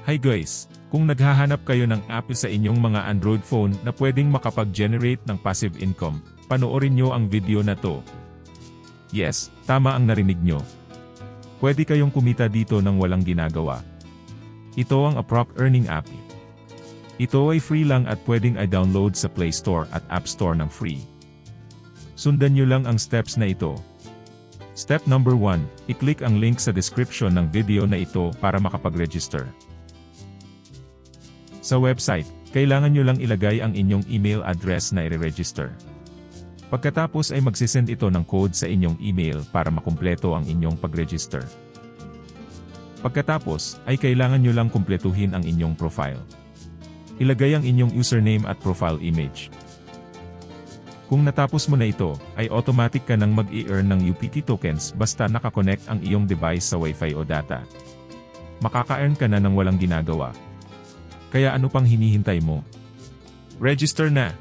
Hi guys! Kung naghahanap kayo ng app sa inyong mga Android phone na pwedeng makapag-generate ng passive income, panoorin nyo ang video na to. Yes, tama ang narinig nyo. Pwede kayong kumita dito nang walang ginagawa. Ito ang Aprop Earning App. Ito ay free lang at pwedeng i-download sa Play Store at App Store ng free. Sundan nyo lang ang steps na ito. Step number 1, i-click ang link sa description ng video na ito para makapag-register. Sa website, kailangan nyo lang ilagay ang inyong email address na i-register. Pagkatapos ay magsisend ito ng code sa inyong email para makumpleto ang inyong pag-register. Pagkatapos, ay kailangan nyo lang kumpletuhin ang inyong profile. Ilagay ang inyong username at profile image. Kung natapos mo na ito, ay automatic ka nang mag-i-earn ng UPT tokens basta nakakonect ang iyong device sa Wi-Fi o data. Makaka-earn ka na nang walang ginagawa. Kaya ano pang hinihintay mo? Register na!